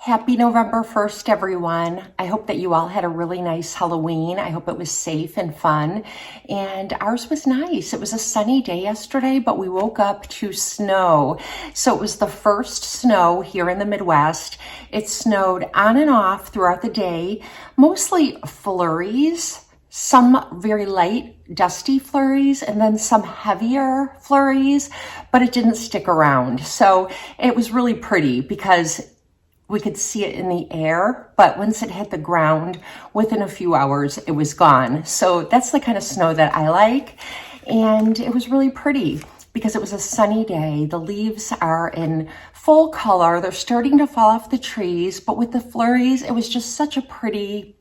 Happy November 1st, everyone. I hope that you all had a really nice Halloween. I hope it was safe and fun. And ours was nice. It was a sunny day yesterday, but we woke up to snow. So it was the first snow here in the Midwest. It snowed on and off throughout the day, mostly flurries, some very light, dusty flurries, and then some heavier flurries, but it didn't stick around. So it was really pretty because we could see it in the air, but once it hit the ground, within a few hours, it was gone. So that's the kind of snow that I like. And it was really pretty because it was a sunny day. The leaves are in full color. They're starting to fall off the trees, but with the flurries, it was just such a pretty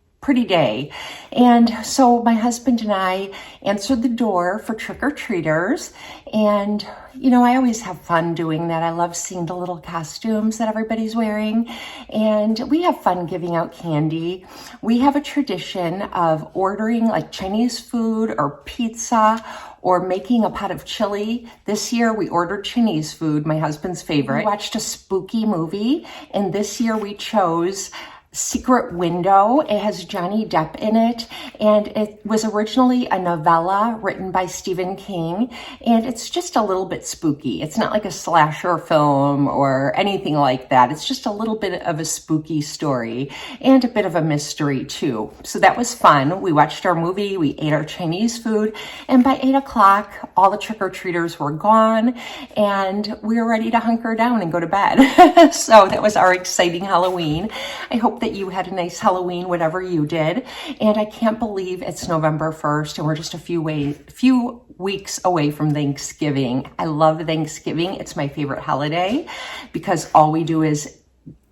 day. And so my husband and I answered the door for trick-or-treaters. And, you know, I always have fun doing that. I love seeing the little costumes that everybody's wearing. And we have fun giving out candy. We have a tradition of ordering like Chinese food or pizza or making a pot of chili. This year we ordered Chinese food, my husband's favorite. We watched a spooky movie, and this year we chose Secret Window. It has Johnny Depp in it, and it was originally a novella written by Stephen King, and it's just a little bit spooky. It's not like a slasher film or anything like that. It's just a little bit of a spooky story and a bit of a mystery too. So that was fun. We watched our movie, we ate our Chinese food, and by 8 o'clock, all the trick-or-treaters were gone, and we were ready to hunker down and go to bed. So that was our exciting Halloween. I hope that you had a nice Halloween, whatever you did. And I can't believe it's November 1st and we're just a few weeks away from Thanksgiving. I love Thanksgiving. It's my favorite holiday because all we do is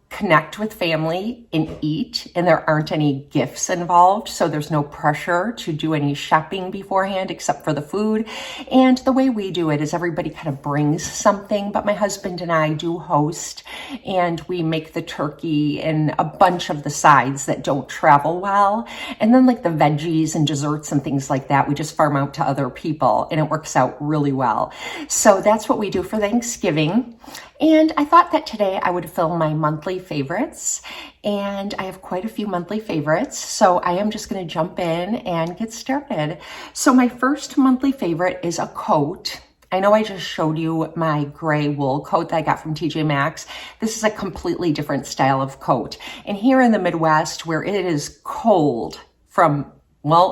connect with family and eat, and there aren't any gifts involved, so there's no pressure to do any shopping beforehand except for the food. And the way we do it is everybody kind of brings something, but my husband and I do host, and we make the turkey and a bunch of the sides that don't travel well, and then like the veggies and desserts and things like that, we just farm out to other people, and it works out really well. So that's what we do for Thanksgiving. And I thought that today I would film my monthly favorites, and I have quite a few monthly favorites, so I am just going to jump in and get started. So my first monthly favorite is a coat. I know I just showed you my gray wool coat that I got from TJ Maxx. This is a completely different style of coat. And here in the Midwest, where it is cold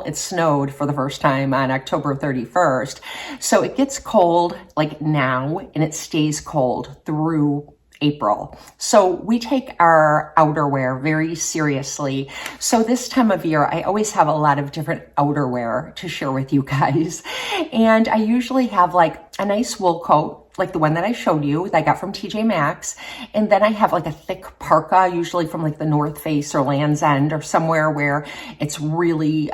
it snowed for the first time on October 31st. So it gets cold like now, and it stays cold through April. So we take our outerwear very seriously. So this time of year, I always have a lot of different outerwear to share with you guys. And I usually have like a nice wool coat, like the one that I showed you that I got from TJ Maxx. And then I have like a thick parka, usually from like the North Face or Land's End or somewhere where it's really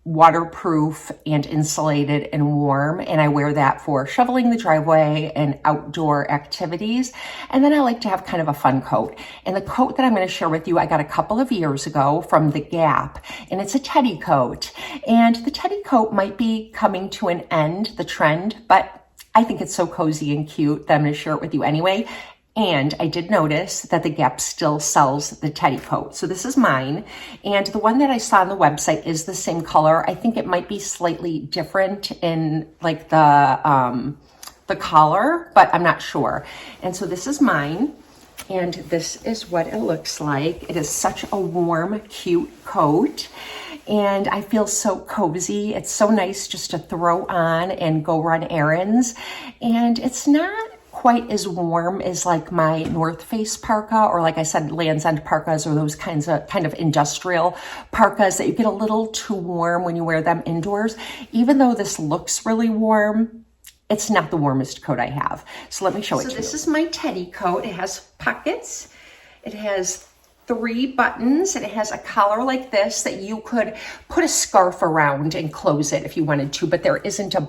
waterproof and insulated and warm, and I wear that for shoveling the driveway and outdoor activities. And then I like to have kind of a fun coat, and the coat that I'm going to share with you I got a couple of years ago from The Gap, and it's a teddy coat. And the teddy coat might be coming to an end, the trend, but I think it's so cozy and cute that I'm going to share it with you anyway. And I did notice that The Gap still sells the teddy coat. So this is mine. And the one that I saw on the website is the same color. I think it might be slightly different in like the collar, but I'm not sure. And so this is mine. And this is what it looks like. It is such a warm, cute coat. And I feel so cozy. It's so nice just to throw on and go run errands. And it's not quite as warm as like my North Face parka, or like I said, Land's End parkas, or those kind of industrial parkas that you get a little too warm when you wear them indoors. Even though this looks really warm, it's not the warmest coat I have. So let me show it to you. So this is my teddy coat. It has pockets. It has 3 buttons, and it has a collar like this that you could put a scarf around and close it if you wanted to, but there isn't a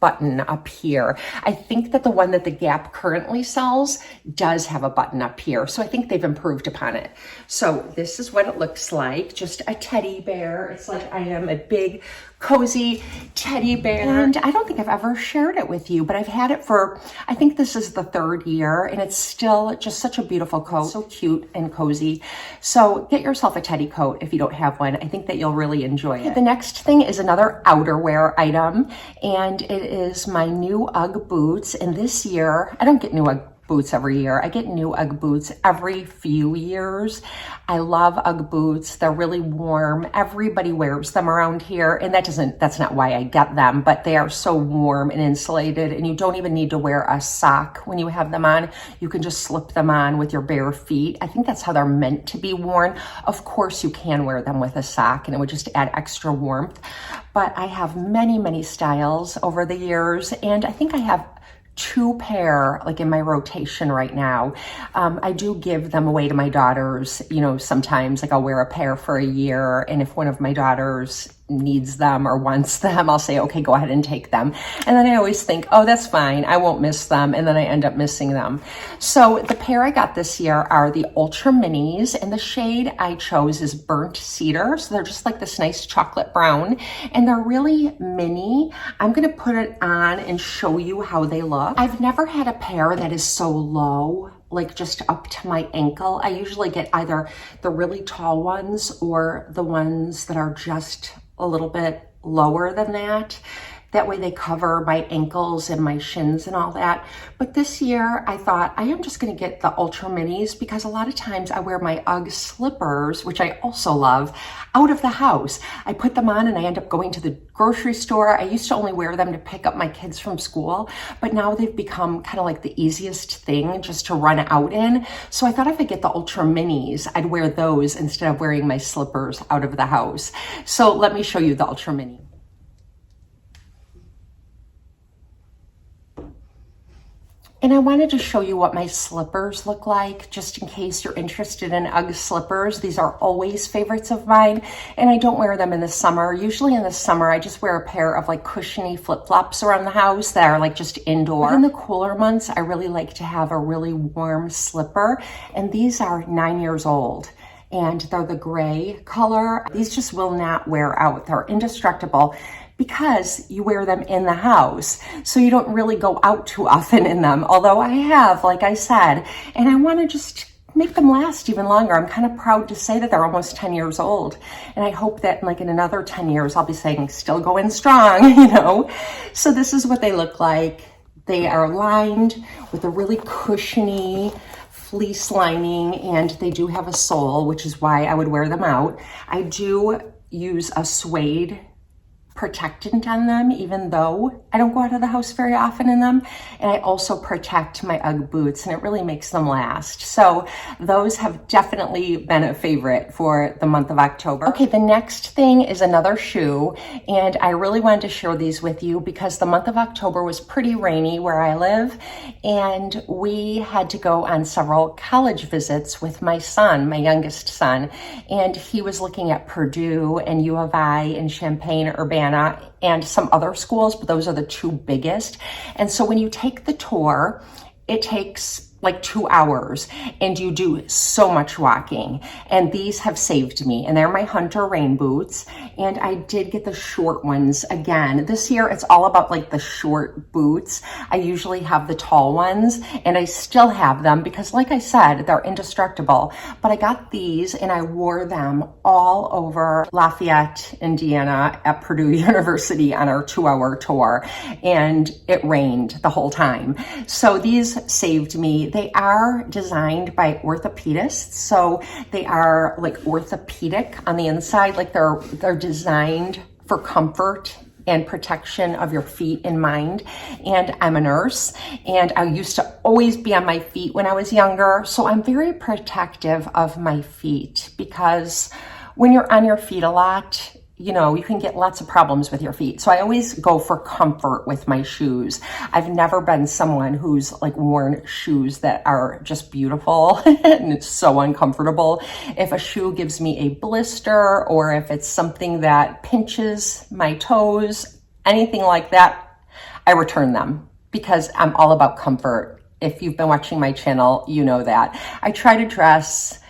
button up here. I think that the one that The Gap currently sells does have a button up here. So I think they've improved upon it. So this is what it looks like. Just a teddy bear. It's like I am a big cozy teddy bear. And I don't think I've ever shared it with you, but I've had it for, I think this is the 3rd year, and it's still just such a beautiful coat. So cute and cozy. So get yourself a teddy coat if you don't have one. I think that you'll really enjoy it. The next thing is another outerwear item, and it is my new UGG boots. And this year, I don't get new UGG boots every year. I get new UGG boots every few years. I love UGG boots. They're really warm. Everybody wears them around here, and that's not why I get them, but they are so warm and insulated, and you don't even need to wear a sock when you have them on. You can just slip them on with your bare feet. I think that's how they're meant to be worn. Of course, you can wear them with a sock, and it would just add extra warmth, but I have many, many styles over the years, and I think I have 2 pair like in my rotation right now. I do give them away to my daughters, sometimes, like I'll wear a pair for a year, and if one of my daughters needs them or wants them, I'll say, okay, go ahead and take them. And then I always think, oh, that's fine, I won't miss them, and then I end up missing them. So the pair I got this year are the Ultra Minis, and the shade I chose is Burnt Cedar. So they're just like this nice chocolate brown, and they're really mini. I'm gonna put it on and show you how they look. I've never had a pair that is so low, like just up to my ankle. I usually get either the really tall ones or the ones that are just a little bit lower than that. That way they cover my ankles and my shins and all that. But this year I thought I am just gonna get the Ultra Minis because a lot of times I wear my UGG slippers, which I also love, out of the house. I put them on and I end up going to the grocery store. I used to only wear them to pick up my kids from school, but now they've become kind of like the easiest thing just to run out in. So I thought if I get the Ultra Minis, I'd wear those instead of wearing my slippers out of the house. So let me show you the Ultra Mini. And I wanted to show you what my slippers look like, just in case you're interested in UGG slippers. These are always favorites of mine, and I don't wear them in the summer. Usually in the summer, I just wear a pair of like cushiony flip-flops around the house that are like just indoor. But in the cooler months, I really like to have a really warm slipper, and these are 9 years old. And they're the gray color. These just will not wear out. They're indestructible because you wear them in the house. So you don't really go out too often in them. Although I have, like I said, and I want to just make them last even longer. I'm kind of proud to say that they're almost 10 years old. And I hope that like in another 10 years, I'll be saying still going strong, So this is what they look like. They are lined with a really cushiony fleece lining, and they do have a sole, which is why I would wear them out. I do use a suede protectant on them, even though I don't go out of the house very often in them. And I also protect my UGG boots, and it really makes them last. So those have definitely been a favorite for the month of October. Okay, the next thing is another shoe, and I really wanted to share these with you because the month of October was pretty rainy where I live, and we had to go on several college visits with my son, my youngest son, and he was looking at Purdue and U of I and Champaign-Urbana and some other schools, but those are the 2 biggest. And so when you take the tour, it takes like 2 hours, and you do so much walking. And these have saved me, and they're my Hunter rain boots. And I did get the short ones again. This year, it's all about like the short boots. I usually have the tall ones, and I still have them because like I said, they're indestructible. But I got these and I wore them all over Lafayette, Indiana at Purdue University on our 2-hour tour. And it rained the whole time. So these saved me. They are designed by orthopedists, so they are like orthopedic on the inside, like they're designed for comfort and protection of your feet in mind. And I'm a nurse, and I used to always be on my feet when I was younger, so I'm very protective of my feet because when you're on your feet a lot, you can get lots of problems with your feet. So I always go for comfort with my shoes. I've never been someone who's like worn shoes that are just beautiful and it's so uncomfortable. If a shoe gives me a blister, or if it's something that pinches my toes, anything like that, I return them because I'm all about comfort. If you've been watching my channel, you know that. I try to dress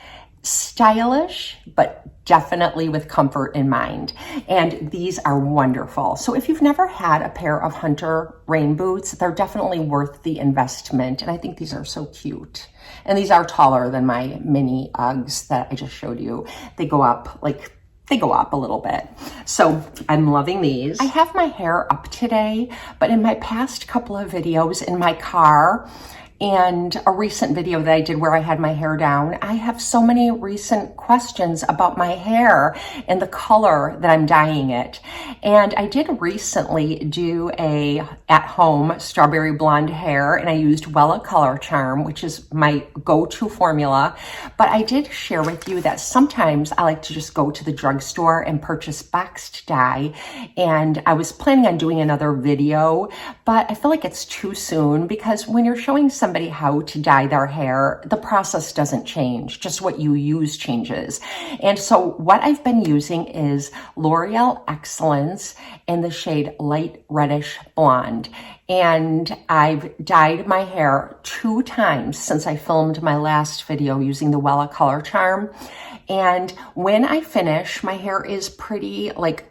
stylish, but definitely with comfort in mind. And these are wonderful. So if you've never had a pair of Hunter rain boots, they're definitely worth the investment. And I think these are so cute. And these are taller than my mini Uggs that I just showed you. They go up a little bit. So I'm loving these. I have my hair up today, but in my past couple of videos in my car, and a recent video that I did where I had my hair down, I have so many recent questions about my hair and the color that I'm dyeing it. And I did recently do a at-home strawberry blonde hair, and I used Wella Color Charm, which is my go-to formula. But I did share with you that sometimes I like to just go to the drugstore and purchase boxed dye. And I was planning on doing another video, but I feel like it's too soon, because when you're showing somebody how to dye their hair, the process doesn't change, just what you use changes. And so what I've been using is L'Oreal Excellence in the shade Light Reddish Blonde. And I've dyed my hair 2 times since I filmed my last video using the Wella Color Charm. And when I finish, my hair is pretty like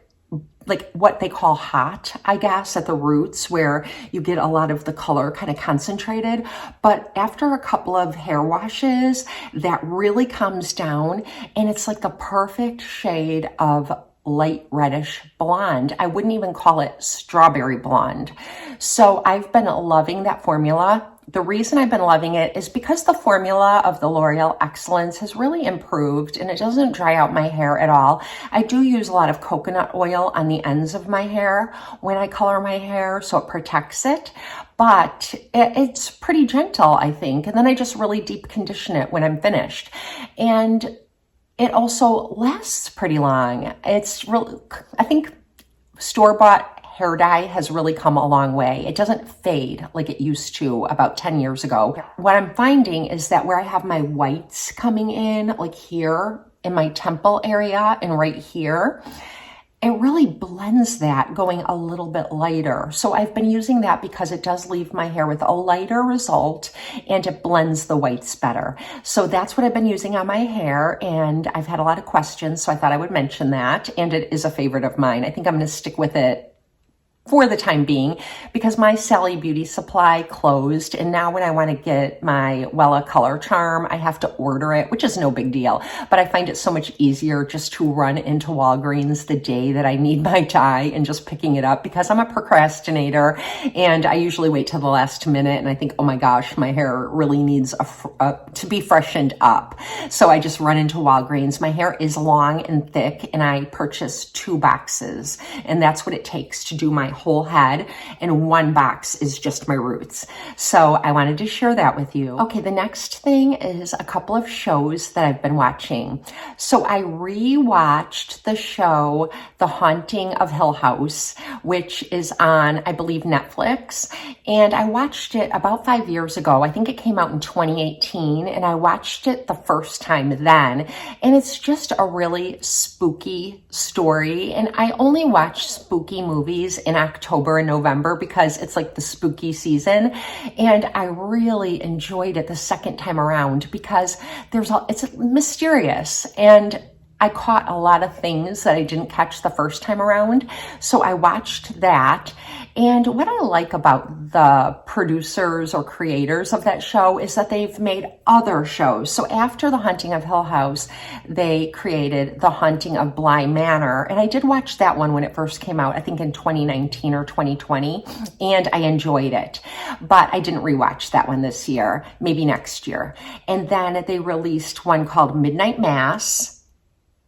what they call hot, I guess, at the roots, where you get a lot of the color kind of concentrated. But after a couple of hair washes, that really comes down, and it's like the perfect shade of light reddish blonde. I wouldn't even call it strawberry blonde. So I've been loving that formula. The reason I've been loving it is because the formula of the L'Oreal Excellence has really improved, and it doesn't dry out my hair at all. I do use a lot of coconut oil on the ends of my hair when I color my hair, so it protects it, but it's pretty gentle, I think. And then I just really deep condition it when I'm finished. And it also lasts pretty long. It's really, I think store-bought hair dye has really come a long way. It doesn't fade like it used to about 10 years ago. What I'm finding is that where I have my whites coming in, like here in my temple area and right here, it really blends that going a little bit lighter. So I've been using that because it does leave my hair with a lighter result, and it blends the whites better. So that's what I've been using on my hair, and I've had a lot of questions, so I thought I would mention that, and it is a favorite of mine. I think I'm going to stick with it for the time being, because my Sally Beauty Supply closed, and now when I want to get my Wella Color Charm, I have to order it, which is no big deal, but I find it so much easier just to run into Walgreens the day that I need my dye and just picking it up, because I'm a procrastinator, and I usually wait till the last minute, and I think, oh my gosh, my hair really needs to be freshened up. So I just run into Walgreens. My hair is long and thick, and I purchase 2 boxes, and that's what it takes to do my whole head, and 1 box is just my roots. So I wanted to share that with you. Okay, the next thing is a couple of shows that I've been watching. So I rewatched the show The Haunting of Hill House, which is on, I believe, Netflix, and I watched it about 5 years ago. I think it came out in 2018, and I watched it the first time then, and it's just a really spooky story. And I only watch spooky movies in October and November because it's like the spooky season, and I really enjoyed it the second time around because it's mysterious, and I caught a lot of things that I didn't catch the first time around. So I watched that. And what I like about the producers or creators of that show is that they've made other shows. So after The Haunting of Hill House, they created The Haunting of Bly Manor. And I did watch that one when it first came out, I think in 2019 or 2020, and I enjoyed it. But I didn't rewatch that one this year, maybe next year. And then they released one called Midnight Mass,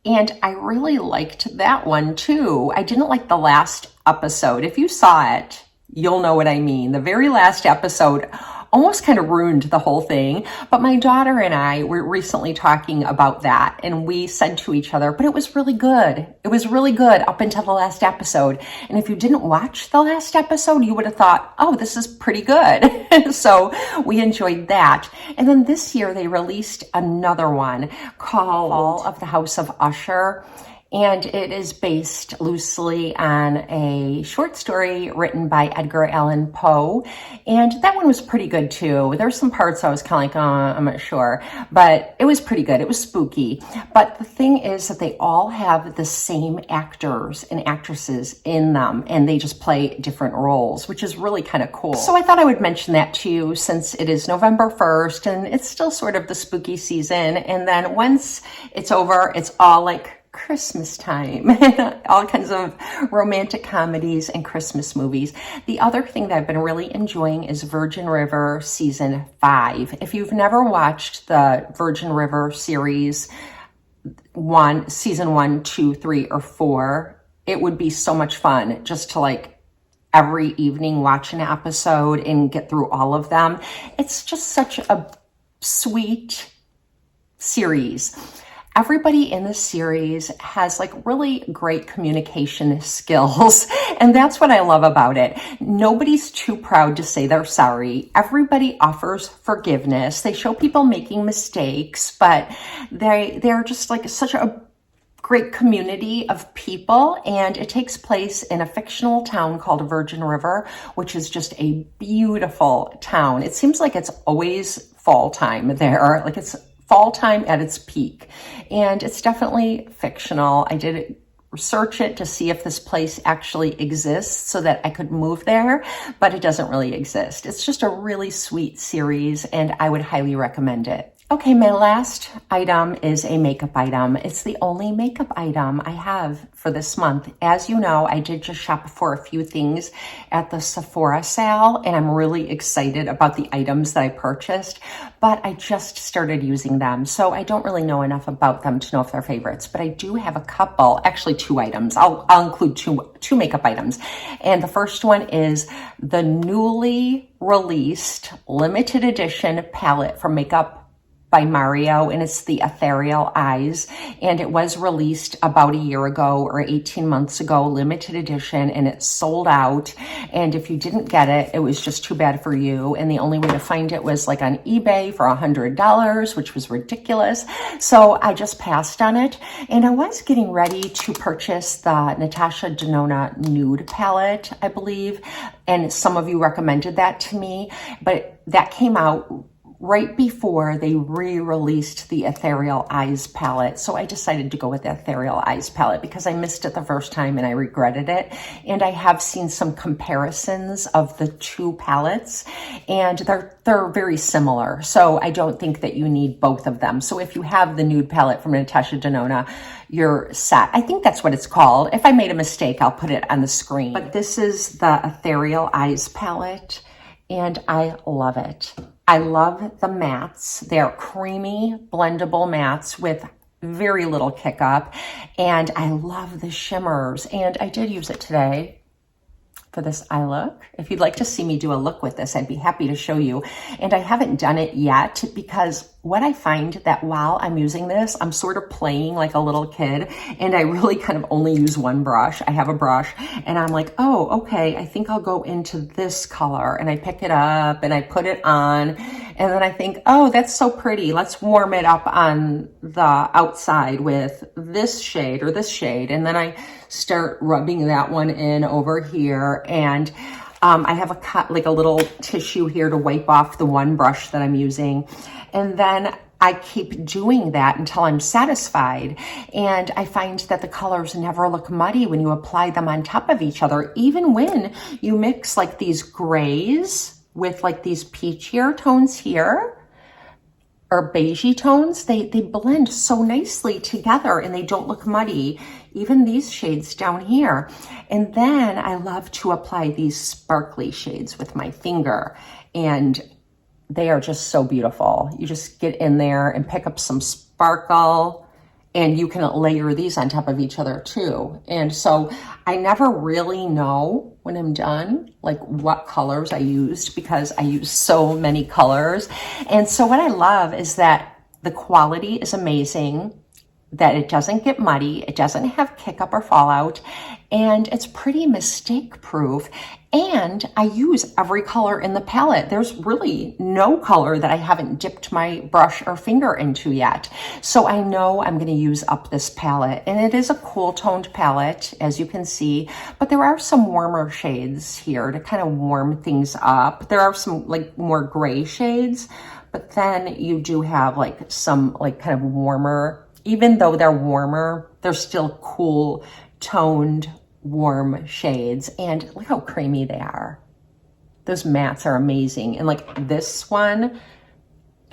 and I really liked that one too. I didn't like the last episode. If you saw it, you'll know what I mean. The very last episode almost kind of ruined the whole thing. But my daughter and I were recently talking about that, and we said to each other, but it was really good. It was really good up until the last episode. And if you didn't watch the last episode, you would have thought, oh, this is pretty good. So we enjoyed that. And then this year they released another one called Fall of the House of Usher. And it is based loosely on a short story written by Edgar Allan Poe. And that one was pretty good too. There's some parts I was kind of like, oh, I'm not sure, but it was pretty good. It was spooky. But the thing is that they all have the same actors and actresses in them, and they just play different roles, which is really kind of cool. So I thought I would mention that to you since it is November 1st and it's still sort of the spooky season. And then once it's over, it's all like Christmas time, all kinds of romantic comedies and Christmas movies. The other thing that I've been really enjoying is Virgin River season 5. If you've never watched the Virgin River series, season 1, 2, 3, or 4, it would be so much fun just to like every evening watch an episode and get through all of them. It's just such a sweet series. Everybody in the series has like really great communication skills, and that's what I love about it. Nobody's too proud to say they're sorry. Everybody offers forgiveness. They show people making mistakes, but they're just like such a great community of people, and it takes place in a fictional town called Virgin River, which is just a beautiful town. It seems like it's always fall time there, like it's fall time at its peak, and it's definitely fictional. I did research it to see if this place actually exists so that I could move there, but it doesn't really exist. It's just a really sweet series, and I would highly recommend it. Okay, my last item is a makeup item. It's the only makeup item I have for this month. As you know, I did just shop for a few things at the Sephora sale, and I'm really excited about the items that I purchased, but I just started using them, so I don't really know enough about them to know if they're favorites, but I do have a couple, actually 2 items. I'll include two makeup items. And the first one is the newly released limited edition palette from Makeup by Mario, and it's the Ethereal Eyes, and it was released about a year ago or 18 months ago, limited edition, and it sold out. And if you didn't get it, it was just too bad for you, and the only way to find it was like on eBay for $100, which was ridiculous. So I just passed on it, and I was getting ready to purchase the Natasha Denona nude palette, I believe, and some of you recommended that to me, but that came out right before they re-released the Ethereal Eyes palette. So I decided to go with the Ethereal Eyes palette because I missed it the first time and I regretted it. And I have seen some comparisons of the 2 palettes, and they're very similar. So I don't think that you need both of them. So if you have the nude palette from Natasha Denona, you're set. I think that's what it's called. If I made a mistake, I'll put it on the screen. But this is the Ethereal Eyes palette, and I love it. I love the mattes. They're creamy, blendable mattes with very little kick up. And I love the shimmers. And I did use it today for this eye look. If you'd like to see me do a look with this, I'd be happy to show you. And I haven't done it yet because what I find that while I'm using this, I'm sort of playing like a little kid, and I really kind of only use one brush. I have a brush, and I'm like, oh, okay, I think I'll go into this color, and I pick it up and I put it on, and then I think, oh, that's so pretty. Let's warm it up on the outside with this shade or this shade, and then I start rubbing that one in over here, and I have a little tissue here to wipe off the one brush that I'm using. And then I keep doing that until I'm satisfied. And I find that the colors never look muddy when you apply them on top of each other. Even when you mix like these grays with like these peachier tones here, or beigey tones, they blend so nicely together and they don't look muddy. Even these shades down here. And then I love to apply these sparkly shades with my finger, and they are just so beautiful. You just get in there and pick up some sparkle, and you can layer these on top of each other too. And so I never really know when I'm done, like what colors I used, because I use so many colors. And so what I love is that the quality is amazing. that it doesn't get muddy, it doesn't have kick up or fallout, and it's pretty mistake proof. And I use every color in the palette. There's really no color that I haven't dipped my brush or finger into yet. So I know I'm gonna use up this palette. And it is a cool toned palette, as you can see, but there are some warmer shades here to kind of warm things up. There are some like more gray shades, but then you do have like some like kind of warmer, even though they're warmer, they're still cool toned warm shades, and look how creamy they are. Those mattes are amazing. And like this one,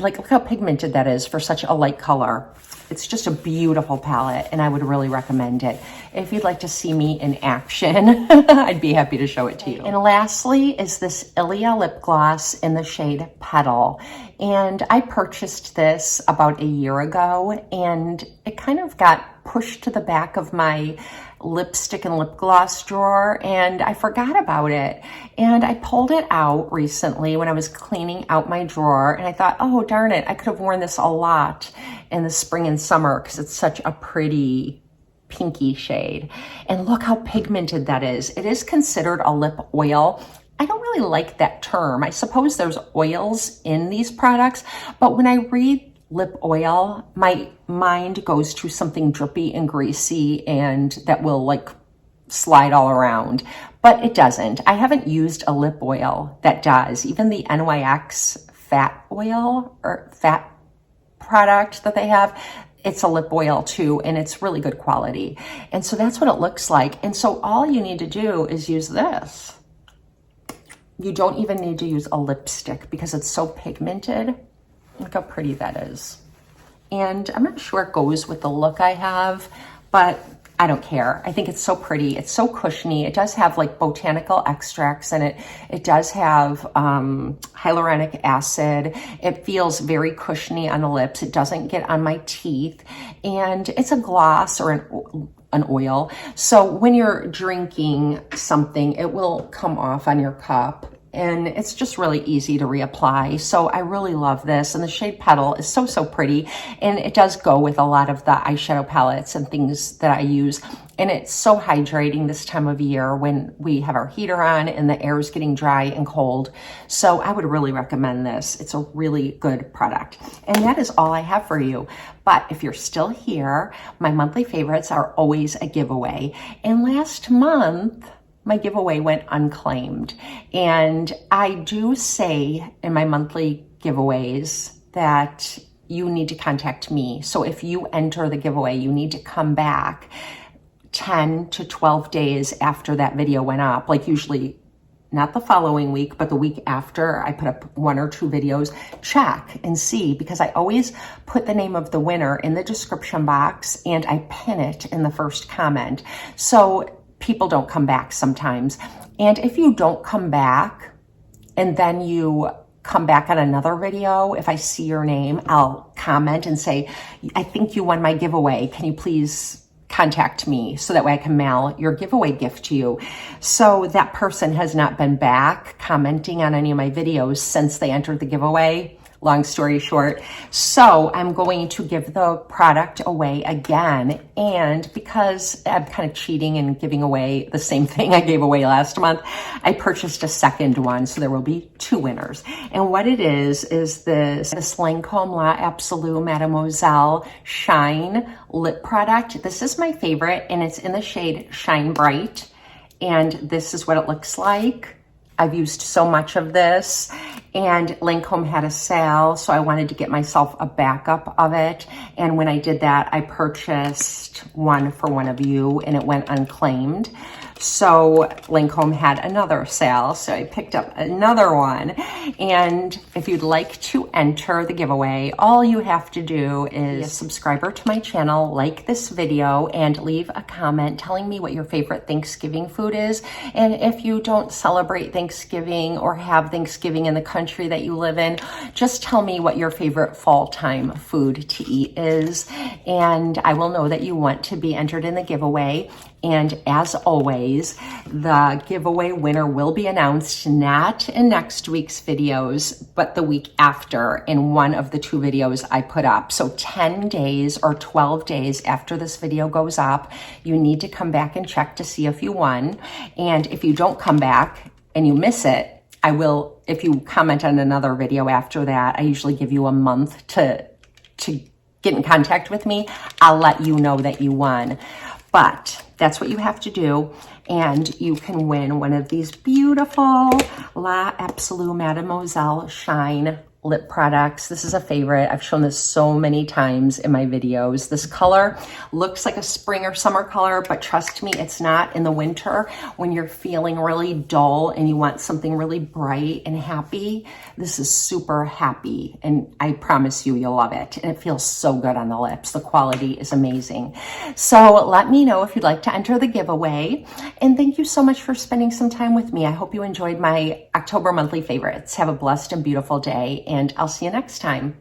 like look how pigmented that is for such a light color. It's just a beautiful palette, and I would really recommend it. If you'd like to see me in action, I'd be happy to show it to you. And lastly is this Ilia lip gloss in the shade Petal. And I purchased this about a year ago, and it kind of got pushed to the back of my lipstick and lip gloss drawer, and I forgot about it. And I pulled it out recently when I was cleaning out my drawer, and I thought, oh, darn it, I could have worn this a lot in the spring and summer because it's such a pretty pinky shade. And look how pigmented that is. It is considered a lip oil. I don't really like that term. I suppose there's oils in these products, but when I read lip oil, my mind goes to something drippy and greasy and that will like slide all around, but it doesn't. I haven't used a lip oil that does. Even the NYX fat oil or fat product that they have, it's a lip oil too, and it's really good quality. And so that's what it looks like. And so all you need to do is use this. You don't even need to use a lipstick because it's so pigmented. Look how pretty that is. And I'm not sure it goes with the look I have, but I don't care. I think it's so pretty. It's so cushiony. It does have like botanical extracts in it. It does have hyaluronic acid. It feels very cushiony on the lips. It doesn't get on my teeth. And it's a gloss or an oil. So when you're drinking something, it will come off on your cup. And it's just really easy to reapply. So I really love this. And the shade Petal is so, so pretty. And it does go with a lot of the eyeshadow palettes and things that I use. And it's so hydrating this time of year when we have our heater on and the air is getting dry and cold. So I would really recommend this. It's a really good product. And that is all I have for you. But if you're still here, my monthly favorites are always a giveaway. And last month, my giveaway went unclaimed. And I do say in my monthly giveaways that you need to contact me. So if you enter the giveaway, you need to come back 10 to 12 days after that video went up, like usually not the following week, but the week after I put up 1 or 2 videos, check and see, because I always put the name of the winner in the description box and I pin it in the first comment. So people don't come back sometimes. And if you don't come back and then you come back on another video, if I see your name, I'll comment and say, I think you won my giveaway. Can you please contact me so that way I can mail your giveaway gift to you? So that person has not been back commenting on any of my videos since they entered the giveaway. Long story short. So I'm going to give the product away again. And because I'm kind of cheating and giving away the same thing I gave away last month, I purchased a second one. So there will be 2 winners. And what it is this Lancome La Absolue Mademoiselle Shine lip product. This is my favorite, and it's in the shade Shine Bright. And this is what it looks like. I've used so much of this, and Lancome had a sale, so I wanted to get myself a backup of it. And when I did that, I purchased one for one of you, and it went unclaimed. So Lancome had another sale, so I picked up another one. And if you'd like to enter the giveaway, all you have to do is be a subscriber to my channel, like this video, and leave a comment telling me what your favorite Thanksgiving food is. And if you don't celebrate Thanksgiving or have Thanksgiving in the country country that you live in. Just tell me what your favorite fall time food to eat is, and I will know that you want to be entered in the giveaway. And as always, the giveaway winner will be announced not in next week's videos, but the week after in one of the 2 videos I put up. So 10 days or 12 days after this video goes up, you need to come back and check to see if you won. And if you don't come back and you miss it, I will, if you comment on another video after that, I usually give you a month to get in contact with me. I'll let you know that you won. But that's what you have to do, and you can win one of these beautiful La Absolue Mademoiselle Shine lip products. This is a favorite. I've shown this so many times in my videos. This color looks like a spring or summer color, but trust me, it's not. In the winter, when you're feeling really dull and you want something really bright and happy, this is super happy, and I promise you, you'll love it. And it feels so good on the lips. The quality is amazing. So let me know if you'd like to enter the giveaway, and thank you so much for spending some time with me. I hope you enjoyed my October monthly favorites. Have a blessed and beautiful day, and I'll see you next time.